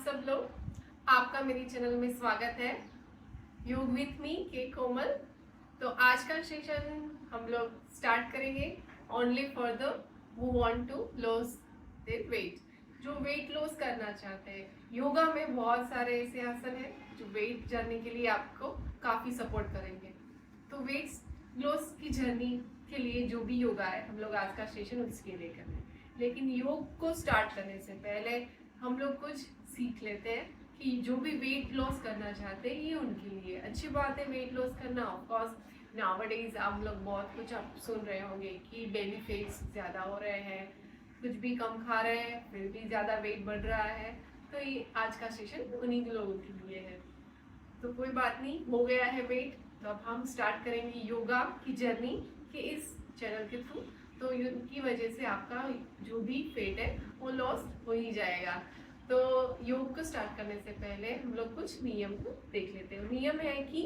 सब लोग, आपका मेरी चैनल में स्वागत है। योग विथ मी के कोमल। तो आज का सेशन हम लोग स्टार्ट करेंगे only for the who want to loss their weight, जो वेट लॉस करना चाहते हैं। योगा में बहुत सारे ऐसे आसन हैं जो वेट जर्नी के लिए आपको काफ़ी सपोर्ट करेंगे। तो वेट लॉस की जर्नी के लिए जो भी योगा है, हम लोग आज का सेशन उसके लिए कर रहे हैं। लेकिन योग को स्टार्ट करने से पहले हम लोग कुछ सीख लेते हैं कि जो भी वेट लॉस करना चाहते हैं ये उनके लिए अच्छी बात है। वेट लॉस करना ऑफकोर्स नाउअडेज आप लोग बहुत कुछ आप सुन रहे होंगे कि बेली फैट्स ज़्यादा हो रहे हैं, कुछ भी कम खा रहे हैं फिर भी ज़्यादा वेट बढ़ रहा है। तो ये आज का सेशन उन्हीं लोगों के लिए है। तो कोई बात नहीं, हो गया है वेट, तो अब हम स्टार्ट करेंगे योगा की जर्नी के इस चैनल के थ्रू। तो उनकी वजह से आपका जो भी फेट है वो लॉस हो ही जाएगा। तो योग को स्टार्ट करने से पहले हम लोग कुछ नियम को देख लेते हैं। नियम है कि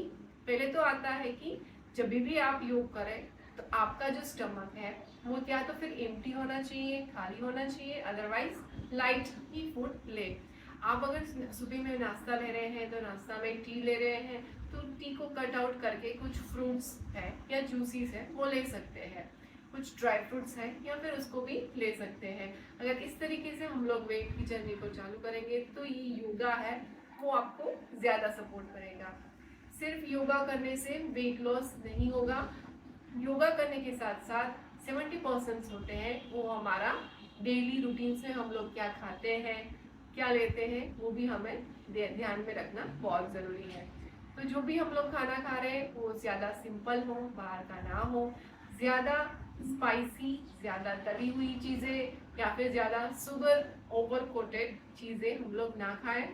पहले तो आता है कि जब भी आप योग करें तो आपका जो स्टमक है वो क्या तो फिर एम्प्टी होना चाहिए, खाली होना चाहिए, अदरवाइज लाइट ही फूड ले। आप अगर सुबह में नाश्ता ले रहे हैं तो नाश्ता में टी ले रहे हैं तो टी को कट आउट करके कुछ फ्रूट्स है या जूसीस है वो ले सकते हैं, कुछ ड्राई फ्रूट्स हैं या फिर उसको भी ले सकते हैं। अगर इस तरीके से हम लोग वेट की जर्नी को चालू करेंगे तो ये योगा है वो आपको ज़्यादा सपोर्ट करेगा। सिर्फ योगा करने से वेट लॉस नहीं होगा। योगा करने के साथ साथ 70% होते हैं वो हमारा डेली रूटीन से हम लोग क्या खाते हैं क्या लेते हैं वो भी हमें ध्यान में रखना बहुत ज़रूरी है। तो जो भी हम लोग खाना खा रहे हैं वो ज़्यादा सिंपल हो, बाहर का ना हो, ज़्यादा स्पाइसी, ज़्यादा तली हुई चीज़ें या फिर ज़्यादा शुगर ओवर कोटेड चीज़ें हम लोग ना खाएं,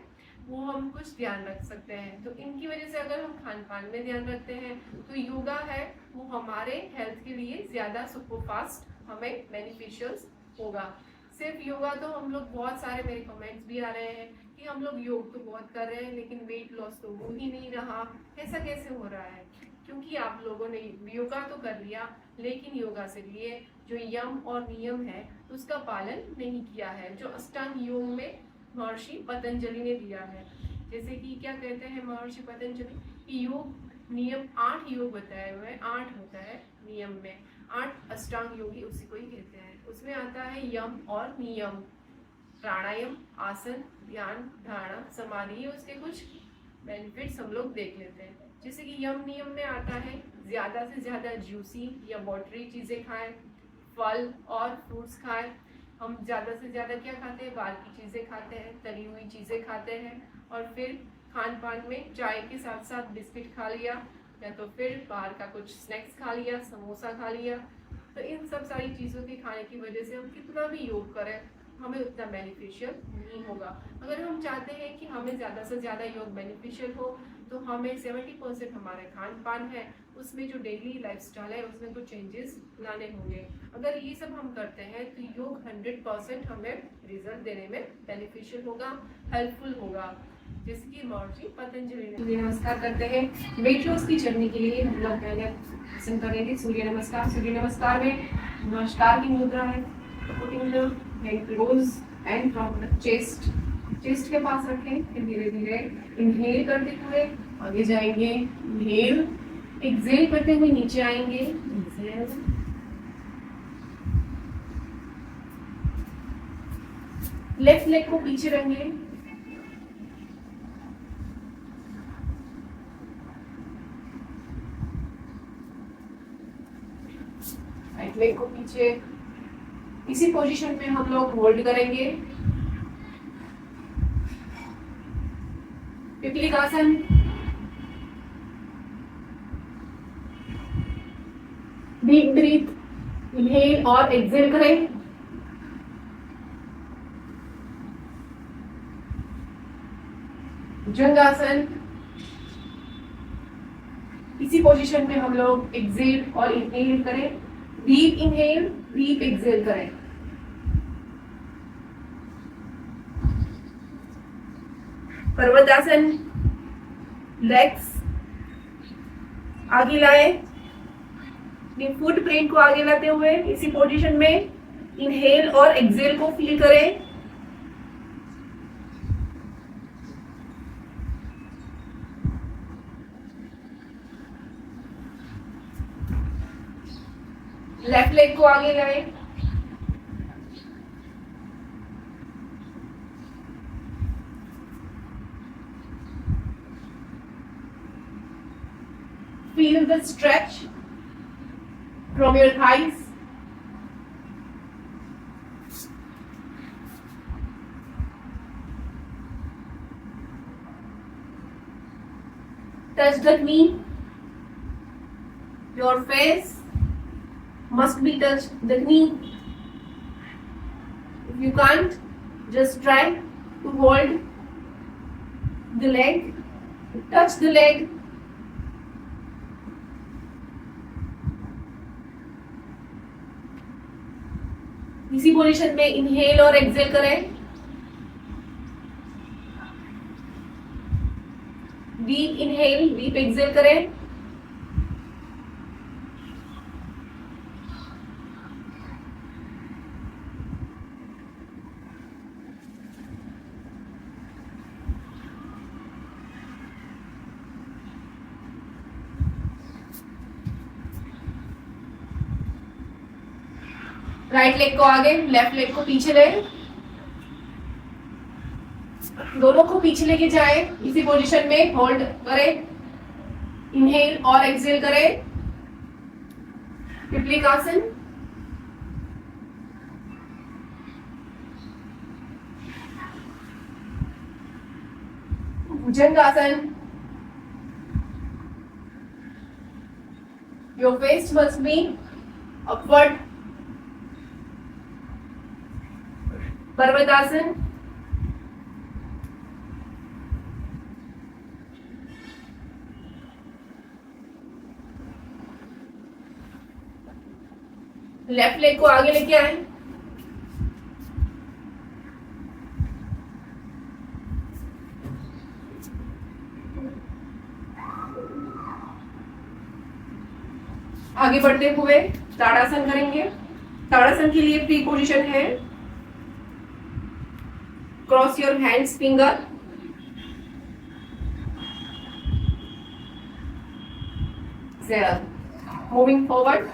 वो हम कुछ ध्यान रख सकते हैं। तो इनकी वजह से अगर हम खान पान में ध्यान रखते हैं तो योगा है वो हमारे हेल्थ के लिए ज़्यादा सुपर फास्ट हमें बेनिफिशियल होगा। सिर्फ योगा तो हम लोग बहुत सारे मेरे कमेंट्स भी आ रहे हैं कि हम लोग योग तो बहुत कर रहे हैं लेकिन वेट लॉस तो हो ही नहीं रहा, ऐसा कैसे हो रहा है? क्योंकि आप लोगों ने योगा तो कर लिया लेकिन योगा से लिए जो यम और नियम है उसका पालन नहीं किया है, जो अष्टांग योग में महर्षि पतंजलि ने दिया है। जैसे कि क्या कहते हैं महर्षि पतंजलि कि योग नियम 8 योग बताए हुए 8 होता है नियम में, 8 अष्टांग योगी उसी को ही कहते हैं। उसमें आता है यम और नियम, प्राणायाम, आसन, ध्यान, धारणा, समाधि, उसके कुछ बेनिफिट्स हम लोग देख लेते हैं। जैसे कि यम नियम में आता है ज़्यादा से ज़्यादा जूसी या वाटरी चीज़ें खाएं, फल और फ्रूट्स खाएं। हम ज़्यादा से ज़्यादा क्या खाते हैं, बाहर की चीज़ें खाते हैं, तली हुई चीज़ें खाते हैं और फिर खान पान में चाय के साथ साथ बिस्किट खा लिया या तो फिर बाहर का कुछ स्नैक्स खा लिया, समोसा खा लिया। तो इन सब सारी चीज़ों के खाने की वजह से हम कितना भी योग करें हमें उतना बेनिफिशियल नहीं होगा। अगर हम चाहते हैं कि हमें ज़्यादा से ज़्यादा योग बेनिफिशियल हो तो हमें 70% हमारे खान पान है उसमें जो डेली लाइफस्टाइल है उसमें कुछ चेंजेस लाने होंगे। अगर ये सब हम करते हैं तो योग 100% हमें रिजल्ट देने में बेनिफिशियल होगा, हेल्पफुल होगा। जैसे कि महर्षि पतंजलि ने। नमस्कार करते हैं। वेट लॉस की जर्नी के लिए हम लोग पहले आसन करेंगे सूर्य नमस्कार। सूर्य नमस्कार में नमस्कार की मुद्रा है, putting the head close and from the chest के पास रखें। फिर धीरे धीरे इनहेल करते हुए आगे जाएंगे, इनहेल, एक्सेल करते हुए नीचे आएंगे, एक्सेल, लेफ्ट लेग को पीछे रखेंगे, राइट लेग को पीछे। इसी पोजीशन में हम लोग होल्ड करेंगे, पिपलिकासन। डीप ब्रीथ, इनहेल और एक्सेल करें। भुजंगासन। इसी पोजीशन में हम लोग एक्सेल और इनहेल करें, डीप इनहेल, डीप एक्सेल करें। पर्वतासन, लेग्स आगे लाए, फुट प्रिंट को आगे लाते हुए इसी पोजीशन में इनहेल और एक्सेल को फील करें। लेफ्ट लेग को आगे लाएं, feel the stretch from your thighs. Touch the knee. Your face must be touched the knee. If you can't, just try to hold the leg, touch the leg. इसी position में inhale और exhale करें. Deep inhale, deep Excel करें. Right leg को आगे, left leg को पीछे ले, दोनों को पीछे लेके जाए. इसी पोजीशन में होल्ड करें, इनहेल और एक्सेल करें. पिपलिकासन, भुजंगासन. Your face must be upward. पर्वतासन, लेफ्ट लेग को आगे लेके आए. आगे बढ़ते हुए ताड़ासन करेंगे. ताड़ासन के लिए प्री पोजीशन है. Cross your hands finger. Exhale. Moving forward.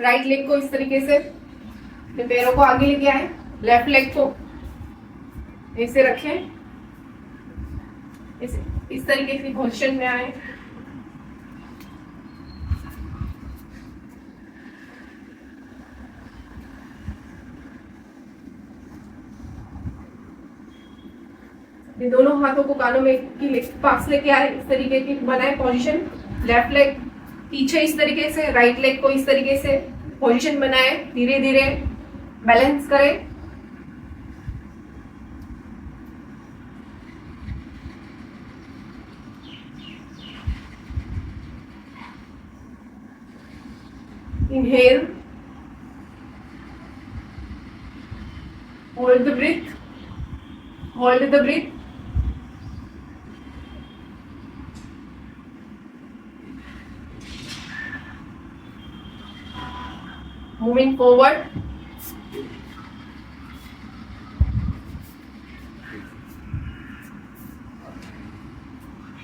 Right leg को इस तरीके से पैरों को आगे लेके आए. लेफ्ट लेग को ऐसे रखें, इस तरीके की पोजीशन में आए. ये दोनों हाथों को कानों में की पास लेके आए. इस तरीके की बनाए पोजीशन. लेफ्ट लेग पीछे इस तरीके से, राइट लेग को इस तरीके से पोजीशन बनाए. धीरे धीरे बैलेंस करें. Inhale, hold the breath, hold the breath. Moving forward.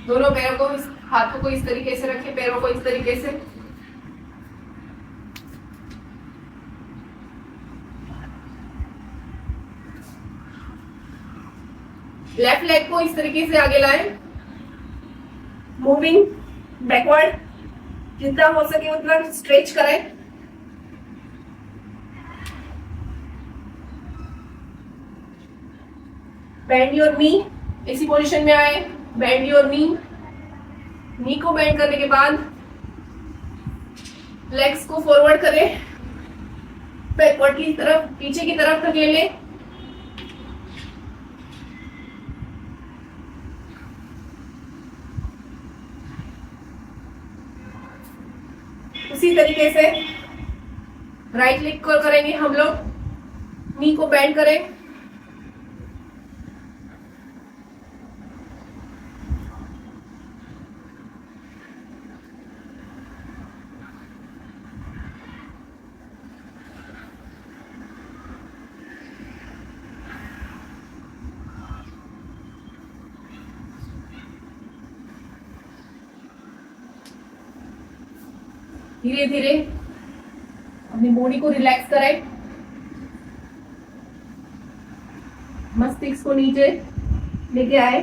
दोनों पैरों को, हाथों को इस तरीके से रखें, पैरों को इस तरीके से. लेफ्ट लेग को इस तरीके से आगे लाएं. मूविंग बैकवर्ड, जितना हो सके उतना स्ट्रेच करें. बेंड योर नी, इसी पोजीशन में आए. Bend your knee. नी को बेंड करने के बाद लेग्स को फॉरवर्ड करें, बैकवर्ड की तरफ, पीछे की तरफ धकेलें. उसी तरीके से राइट लेग को करेंगे हम लोग. नी को बेंड करें. धीरे धीरे अपनी बॉडी को रिलैक्स करें, मस्तिष्क को नीचे लेके आए।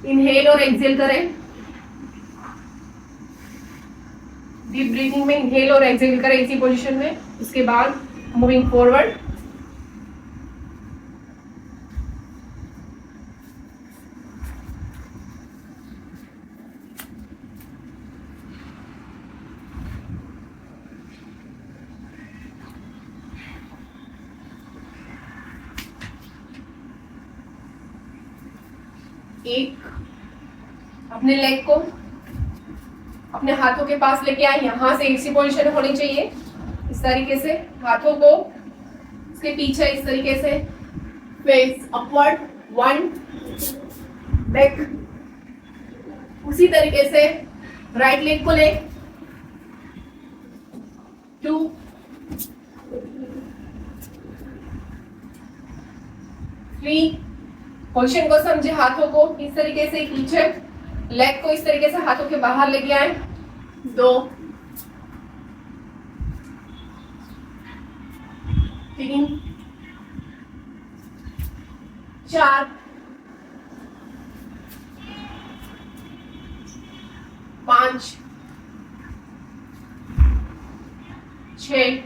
इनहेल और एक्सेल करें। डीप ब्रीथिंग में इनहेल और एक्सेल करें इसी पोजीशन में। उसके बाद मूविंग फॉरवर्ड। एक अपने लेग को अपने हाथों के पास लेके आए, यहां से इसी पोजीशन होनी चाहिए। इस तरीके से हाथों को इसके पीछे इस तरीके से फेस अपवर्ड, 1 बैक। उसी तरीके से राइट लेग को ले, 2 3। पोजीशन को समझे, हाथों को इस तरीके से पीछे, लेग को इस तरीके से हाथों के बाहर लेके आए, 2 3 4 5 6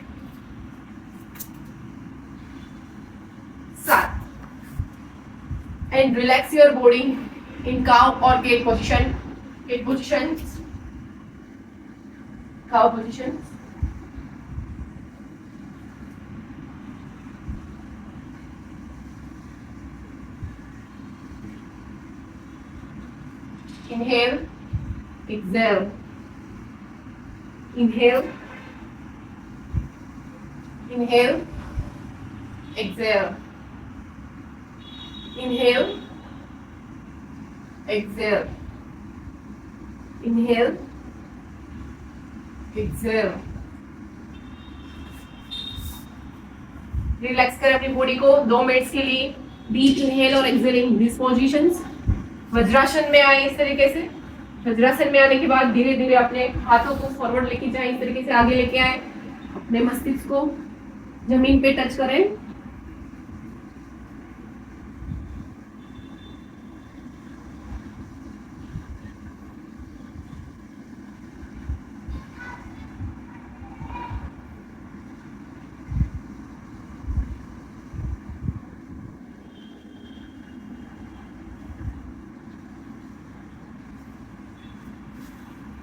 7 and relax your body in cow or gate position. Gate positions, cow positions. Inhale, exhale. Inhale, inhale, exhale. Inhale, exhale. Inhale, exhale. Relax करें अपनी बॉडी को 2 मिनट्स के लिए। डीप इनहेल और एक्सहेलिंग दिस पोजीशंस। वज्रासन में आए इस तरीके से। वज्रासन में आने के बाद धीरे धीरे अपने हाथों को फॉरवर्ड लेके जाएं, इस तरीके से आगे लेके आए। अपने मस्तिष्क को जमीन पे टच करें।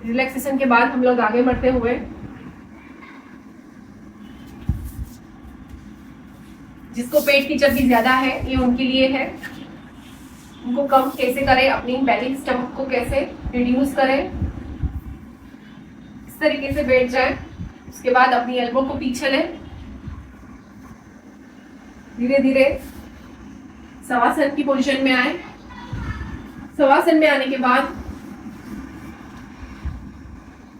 रिलैक्सेशन के बाद हम लोग आगे बढ़ते हुए जिसको पेट की चर्बी ज्यादा है, ये उनके लिए है। उनको कम कैसे करें, अपनी बेली स्टमक को कैसे रिड्यूस करें। इस तरीके से बैठ जाए। उसके बाद अपनी एल्बो को पीछे लें। धीरे धीरे शवासन की पोजीशन में आए। शवासन में आने के बाद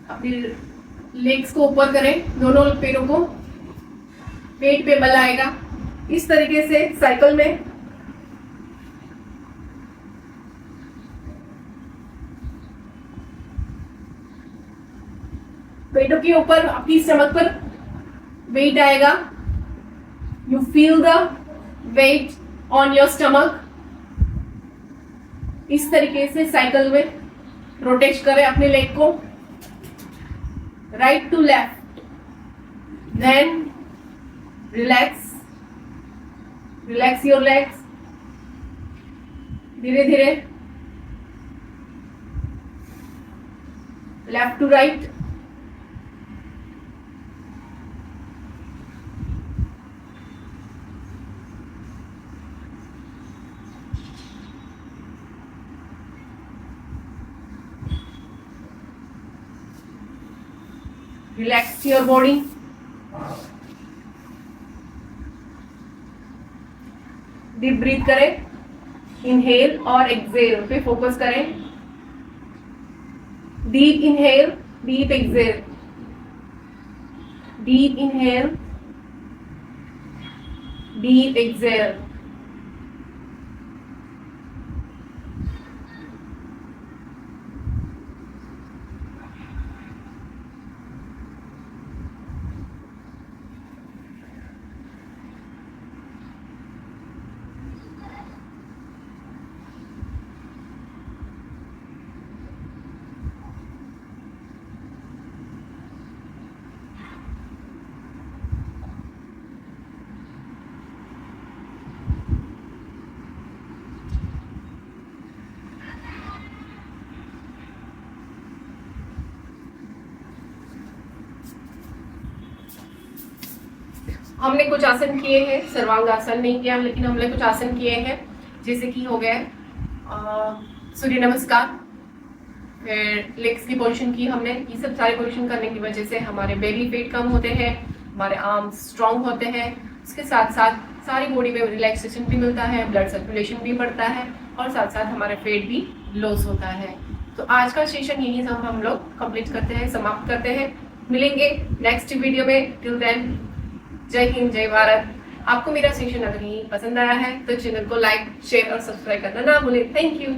अपनी लेग्स को ऊपर करें, दोनों पैरों को। पेट पे बल आएगा। इस तरीके से साइकिल में पेटों के ऊपर अपनी स्टमक पर वेट आएगा। You feel the weight on your stomach. इस तरीके से साइकिल में रोटेट करें अपने लेग को right to left, then relax your legs। धीरे धीरे left to right। Relax your body. Deep breath करें। इनहेल और एक्सहेल पे फोकस करें। Deep inhale, deep exhale. Deep inhale, deep exhale. हमने कुछ आसन किए हैं, सर्वांग आसन नहीं किया लेकिन हमने कुछ आसन किए हैं, जैसे कि हो गया सूर्य नमस्कार, फिर लेग्स की पोजीशन की हमने। ये सब सारे पोजीशन करने की वजह से हमारे बेली फैट कम होते हैं, हमारे आर्म्स स्ट्रांग होते हैं, उसके साथ साथ सारी बॉडी में रिलैक्सेशन भी मिलता है, ब्लड सर्कुलेशन भी बढ़ता है और साथ साथ हमारा फैट भी लॉस होता है। तो आज का सेशन यही हम लोग कंप्लीट करते हैं, समाप्त करते हैं। मिलेंगे नेक्स्ट वीडियो में। टिल देन जय हिंद, जय भारत। आपको मेरा सेशन अगर यही पसंद आया है तो चैनल को लाइक, शेयर और सब्सक्राइब करना ना भूलें। Thank you.